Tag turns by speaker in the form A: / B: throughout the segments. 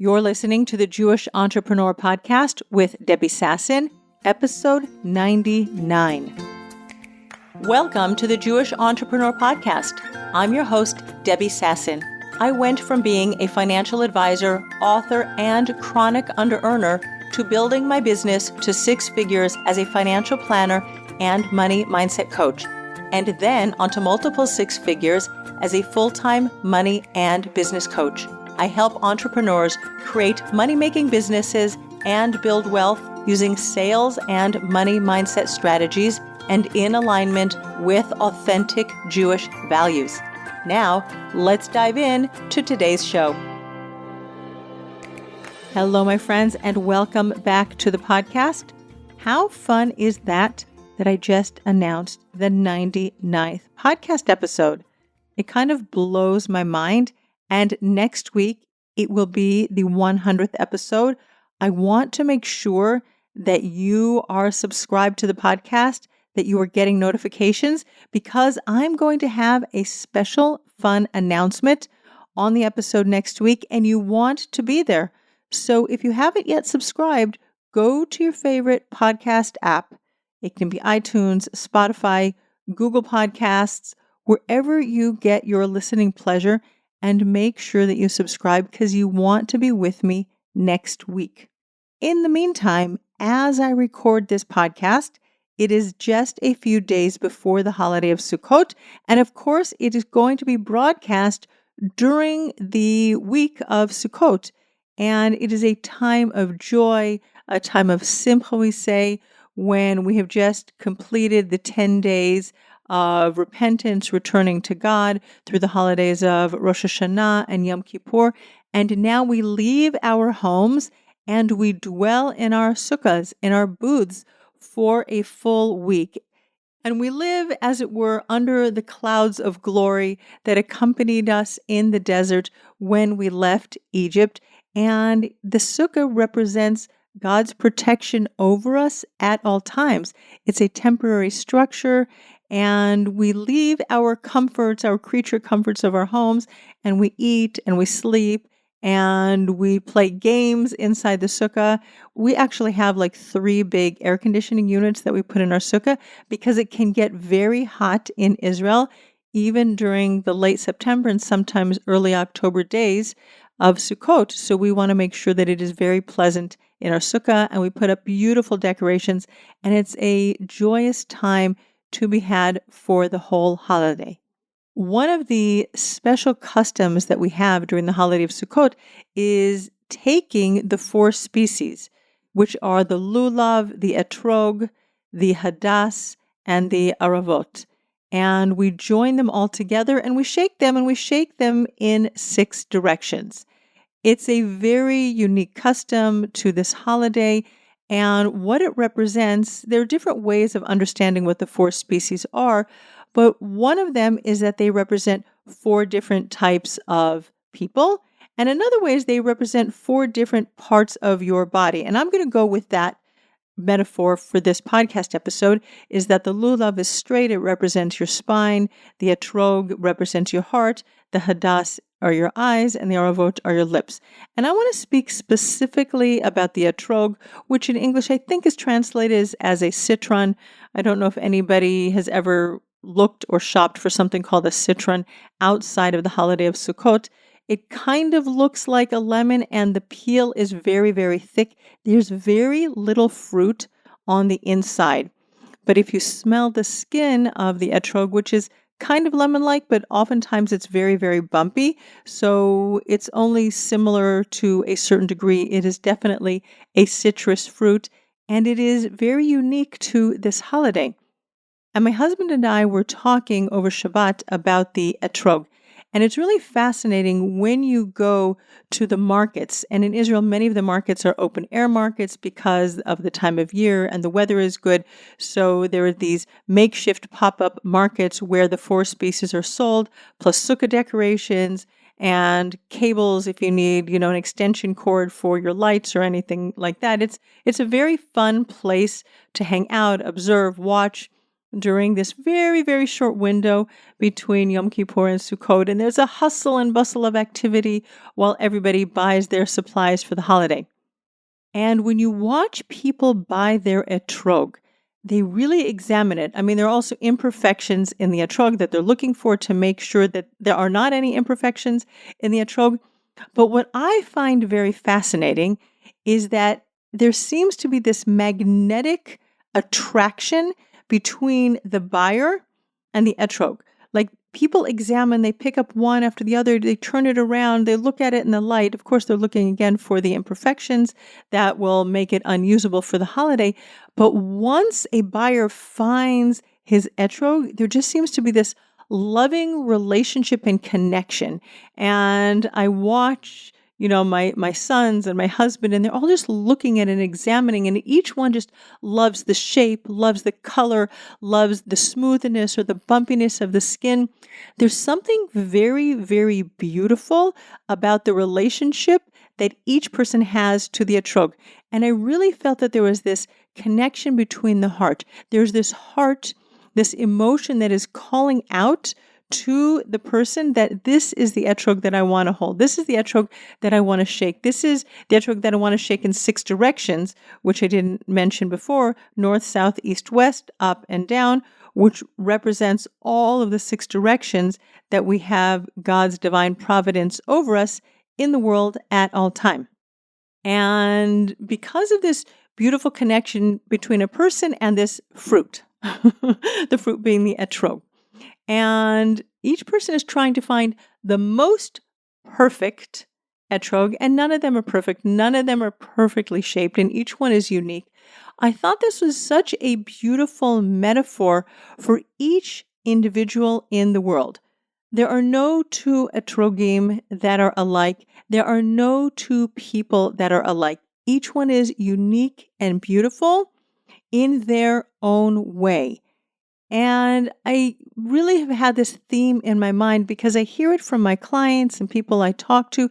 A: You're listening to the Jewish Entrepreneur Podcast with Debbie Sasson, episode 99. Welcome to the Jewish Entrepreneur Podcast. I'm your host, Debbie Sasson. I went from being a financial advisor, author, and chronic under-earner to building my business to six figures as a financial planner and money mindset coach, and then onto multiple six figures as a full-time money and business coach. I help entrepreneurs create money-making businesses and build wealth using sales and money mindset strategies and in alignment with authentic Jewish values. Now, let's dive in to today's show. Hello, my friends, and welcome back to the podcast. How fun is that I just announced the 99th podcast episode? It kind of blows my mind. And next week, it will be the 100th episode. I want to make sure that you are subscribed to the podcast, that you are getting notifications, because I'm going to have a special fun announcement on the episode next week, and you want to be there. So if you haven't yet subscribed, go to your favorite podcast app. It can be iTunes, Spotify, Google Podcasts, wherever you get your listening pleasure, and make sure that you subscribe because you want to be with me next week. In the meantime, as I record this podcast, it is just a few days before the holiday of Sukkot, and of course, it is going to be broadcast during the week of Sukkot, and it is a time of joy, a time of simcha, we say, when we have just completed the 10 days of repentance, returning to God through the holidays of Rosh Hashanah and Yom Kippur. And now we leave our homes and we dwell in our sukkahs, in our booths, for a full week. And we live, as it were, under the clouds of glory that accompanied us in the desert when we left Egypt. And the sukkah represents God's protection over us at all times. It's a temporary structure, and we leave our comforts, our creature comforts of our homes, and we eat and we sleep and we play games inside the sukkah. We actually have like 3 big air conditioning units that we put in our sukkah because it can get very hot in Israel, even during the late September and sometimes early October days of Sukkot. So we want to make sure that it is very pleasant in our sukkah, and we put up beautiful decorations, and it's a joyous time to be had for the whole holiday. One of the special customs that we have during the holiday of Sukkot is taking the 4 species, which are the lulav, the etrog, the hadas, and the aravot. And we join them all together and we shake them in 6 directions. It's a very unique custom to this holiday, and what it represents, there are different ways of understanding what the 4 species are, but one of them is that they represent 4 different types of people, and another way is they represent 4 different parts of your body. And I'm going to go with that metaphor for this podcast episode, is that the lulav is straight, it represents your spine, the etrog represents your heart, the hadas are your eyes, and the aravot are your lips. And I want to speak specifically about the etrog, which in English I think is translated as a citron. I don't know if anybody has ever looked or shopped for something called a citron outside of the holiday of Sukkot. It kind of looks like a lemon, and the peel is very, very thick. There's very little fruit on the inside. But if you smell the skin of the etrog, which is kind of lemon-like, but oftentimes it's very, very bumpy, so it's only similar to a certain degree. It is definitely a citrus fruit, and it is very unique to this holiday. And my husband and I were talking over Shabbat about the etrog. And it's really fascinating when you go to the markets. And in Israel, many of the markets are open air markets because of the time of year and the weather is good. So there are these makeshift pop-up markets where the 4 species are sold, plus sukkah decorations and cables if you need, an extension cord for your lights or anything like that. It's a very fun place to hang out, observe, watch. during this very, very short window between Yom Kippur and Sukkot, and there's a hustle and bustle of activity while everybody buys their supplies for the holiday. And when you watch people buy their etrog, they really examine it. I mean, there are also imperfections in the etrog that they're looking for to make sure that there are not any imperfections in the etrog. But what I find very fascinating is that there seems to be this magnetic attraction between the buyer and the etrog. Like people examine, they pick up one after the other, they turn it around, they look at it in the light. Of course, they're looking again for the imperfections that will make it unusable for the holiday. But once a buyer finds his etrog, there just seems to be this loving relationship and connection. And I watch my sons and my husband, and they're all just looking at it and examining, and each one just loves the shape, loves the color, loves the smoothness or the bumpiness of the skin. There's something very, very beautiful about the relationship that each person has to the etrog. And I really felt that there was this connection between the heart. There's this heart, this emotion that is calling out to the person that this is the etrog that I want to hold. This is the etrog that I want to shake. This is the etrog that I want to shake in 6 directions, which I didn't mention before: north, south, east, west, up, and down, which represents all of the 6 directions that we have God's divine providence over us in the world at all time. And because of this beautiful connection between a person and this fruit, the fruit being the etrog, and each person is trying to find the most perfect etrog, and none of them are perfect. None of them are perfectly shaped, and each one is unique. I thought this was such a beautiful metaphor for each individual in the world. There are no 2 etrogim that are alike. There are no 2 people that are alike. Each one is unique and beautiful in their own way. And I really have had this theme in my mind because I hear it from my clients and people I talk to,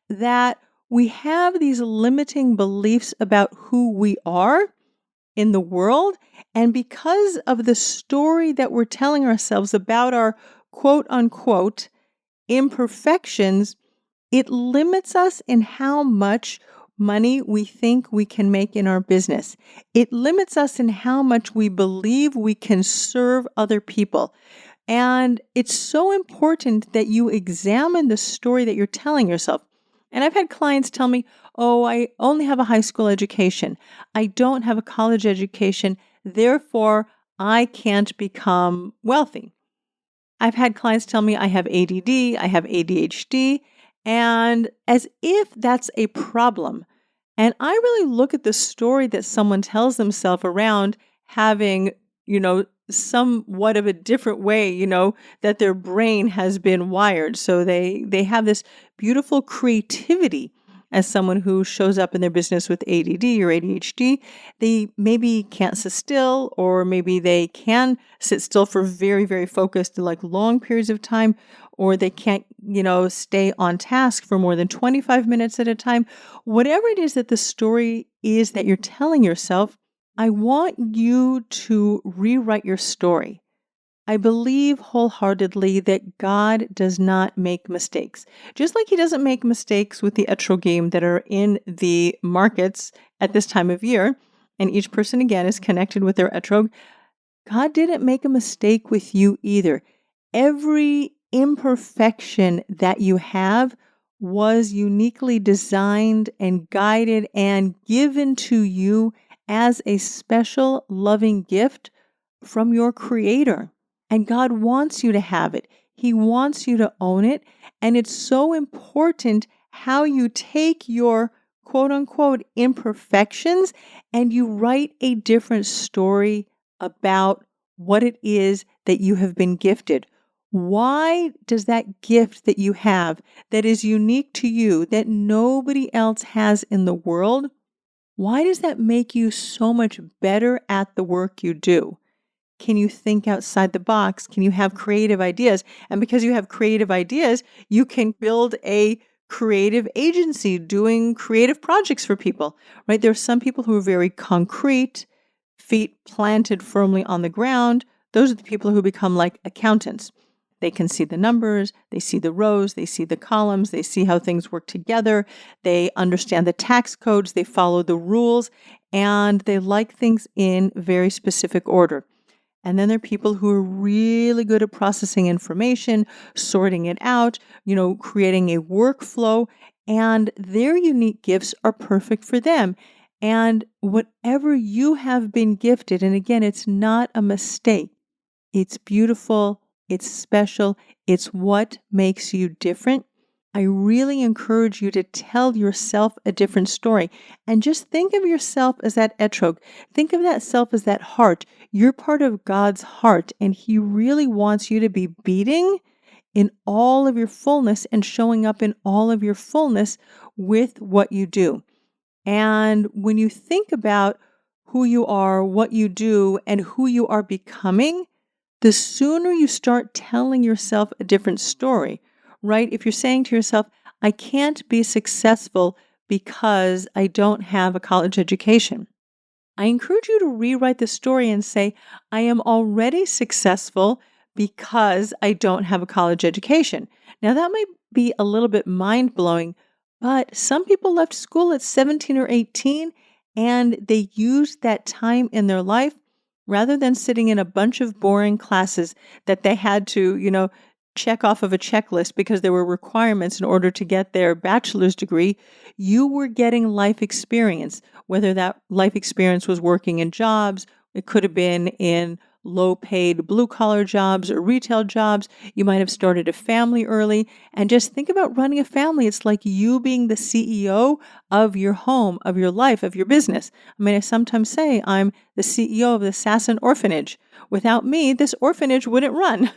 A: that we have these limiting beliefs about who we are in the world. And because of the story that we're telling ourselves about our quote unquote imperfections, it limits us in how much money we think we can make in our business. It limits us in how much we believe we can serve other people. And it's so important that you examine the story that you're telling yourself. And I've had clients tell me, oh, I only have a high school education. I don't have a college education. Therefore, I can't become wealthy. I've had clients tell me I have ADD, I have ADHD, and as if that's a problem. And I really look at the story that someone tells themselves around having, somewhat of a different way, that their brain has been wired. So they have this beautiful creativity as someone who shows up in their business with ADD or ADHD. They maybe can't sit still, or maybe they can sit still for very, very focused, like long periods of time, or they can't, stay on task for more than 25 minutes at a time. Whatever it is that the story is that you're telling yourself, I want you to rewrite your story. I believe wholeheartedly that God does not make mistakes. Just like he doesn't make mistakes with the etrogim that are in the markets at this time of year, and each person again is connected with their etrog, God didn't make a mistake with you either. Every imperfection that you have was uniquely designed and guided and given to you as a special loving gift from your Creator. And God wants you to have it. He wants you to own it. And it's so important how you take your quote unquote imperfections and you write a different story about what it is that you have been gifted. Why does that gift that you have that is unique to you, that nobody else has in the world, why does that make you so much better at the work you do? Can you think outside the box? Can you have creative ideas? And because you have creative ideas, you can build a creative agency doing creative projects for people, right? There are some people who are very concrete, feet planted firmly on the ground. those are the people who become like accountants. They can see the numbers, they see the rows, they see the columns, they see how things work together, they understand the tax codes, they follow the rules, and they like things in very specific order. And then there are people who are really good at processing information, sorting it out, creating a workflow, and their unique gifts are perfect for them. And whatever you have been gifted, and again, it's not a mistake, it's beautiful, it's special, it's what makes you different. I really encourage you to tell yourself a different story and just think of yourself as that etrog. Think of that self as that heart. You're part of God's heart, and He really wants you to be beating in all of your fullness and showing up in all of your fullness with what you do. And when you think about who you are, what you do, and who you are becoming, the sooner you start telling yourself a different story, right? If you're saying to yourself, I can't be successful because I don't have a college education, I encourage you to rewrite the story and say, I am already successful because I don't have a college education. Now, that might be a little bit mind-blowing, but some people left school at 17 or 18 and they used that time in their life rather than sitting in a bunch of boring classes that they had to, check off of a checklist because there were requirements in order to get their bachelor's degree. You were getting life experience, whether that life experience was working in jobs, it could have been in low-paid blue-collar jobs or retail jobs. You might have started a family early. And just think about running a family. It's like you being the CEO of your home, of your life, of your business. I sometimes say I'm the CEO of the Sasson Orphanage. Without me, this orphanage wouldn't run.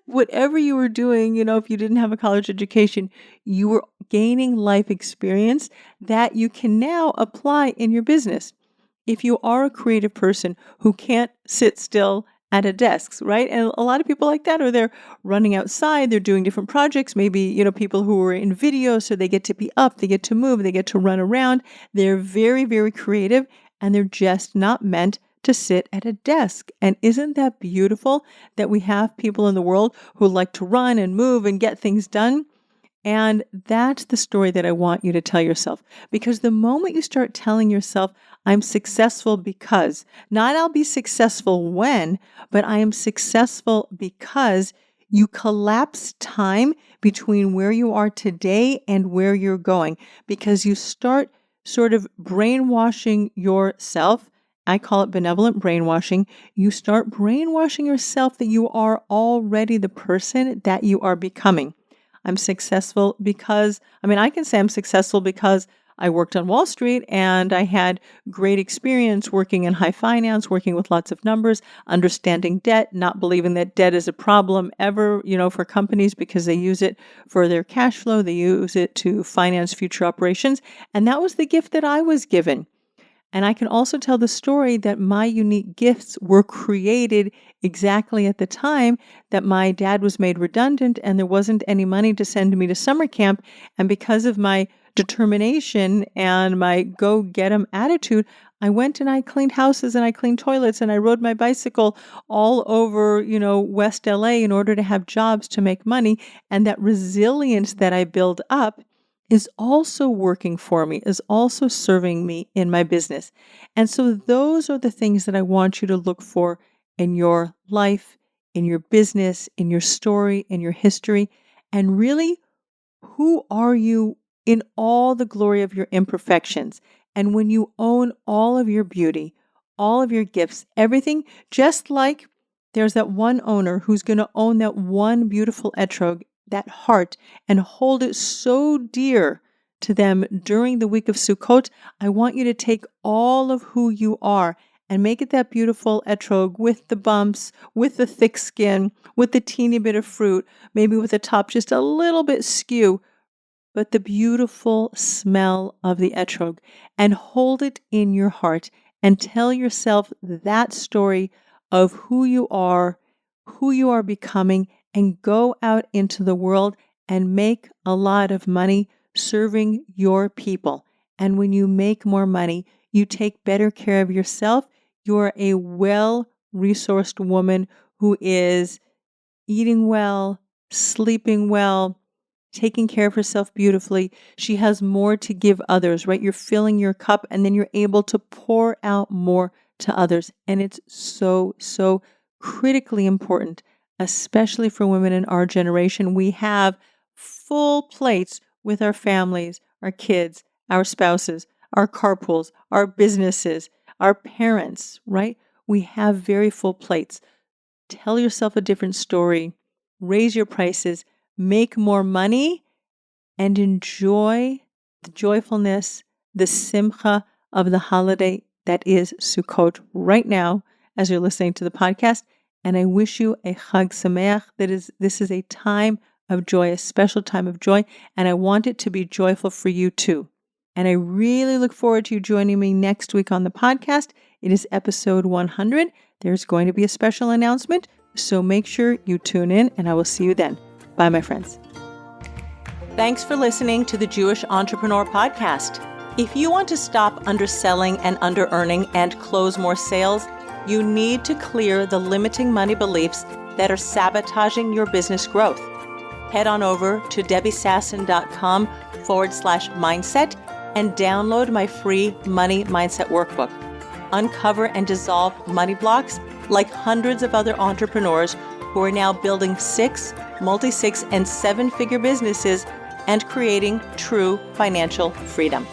A: Whatever you were doing, if you didn't have a college education, you were gaining life experience that you can now apply in your business. If you are a creative person who can't sit still at a desk, right? And a lot of people like that, or they're running outside, they're doing different projects, maybe, people who are in video, so they get to be up, they get to move, they get to run around. They're very, very creative, and they're just not meant to sit at a desk. And isn't that beautiful that we have people in the world who like to run and move and get things done? And that's the story that I want you to tell yourself. Because the moment you start telling yourself, I'm successful because, not I'll be successful when, but I am successful because, you collapse time between where you are today and where you're going. Because you start sort of brainwashing yourself. I call it benevolent brainwashing. You start brainwashing yourself that you are already the person that you are becoming. I'm successful because, I can say I'm successful because I worked on Wall Street and I had great experience working in high finance, working with lots of numbers, understanding debt, not believing that debt is a problem ever, for companies because they use it for their cash flow. They use it to finance future operations. And that was the gift that I was given. And I can also tell the story that my unique gifts were created exactly at the time that my dad was made redundant and there wasn't any money to send me to summer camp. And because of my determination and my go-get-'em attitude, I went and I cleaned houses and I cleaned toilets and I rode my bicycle all over, West LA in order to have jobs to make money. And that resilience that I build up is also working for me, is also serving me in my business. And so those are the things that I want you to look for in your life, in your business, in your story, in your history. And really, who are you in all the glory of your imperfections? And when you own all of your beauty, all of your gifts, everything, just like there's that one owner who's going to own that one beautiful etrog, that heart, and hold it so dear to them during the week of Sukkot, I want you to take all of who you are and make it that beautiful etrog with the bumps, with the thick skin, with the teeny bit of fruit, maybe with the top just a little bit skew, but the beautiful smell of the etrog, and hold it in your heart and tell yourself that story of who you are becoming, and go out into the world and make a lot of money serving your people. And when you make more money, you take better care of yourself. You're a resourced woman who is eating well, sleeping well, taking care of herself beautifully. She has more to give others, right? You're filling your cup and then you're able to pour out more to others. And it's so, so critically important, especially for women in our generation. We have full plates with our families, our kids, our spouses, our carpools, our businesses, our parents, right? We have very full plates. Tell yourself a different story, raise your prices, make more money, and enjoy the joyfulness, the simcha of the holiday that is Sukkot right now as you're listening to the podcast. And I wish you a Chag Sameach. This is a time of joy, a special time of joy, and I want it to be joyful for you too. And I really look forward to you joining me next week on the podcast. It is episode 100. There's going to be a special announcement, so make sure you tune in, and I will see you then. Bye, my friends. Thanks for listening to the Jewish Entrepreneur Podcast. If you want to stop underselling and under-earning and close more sales, you need to clear the limiting money beliefs that are sabotaging your business growth. Head on over to debbiesasson.com/mindset and download my free Money Mindset Workbook. Uncover and dissolve money blocks like hundreds of other entrepreneurs who are now building 6, multi-6, and 7-figure businesses and creating true financial freedom.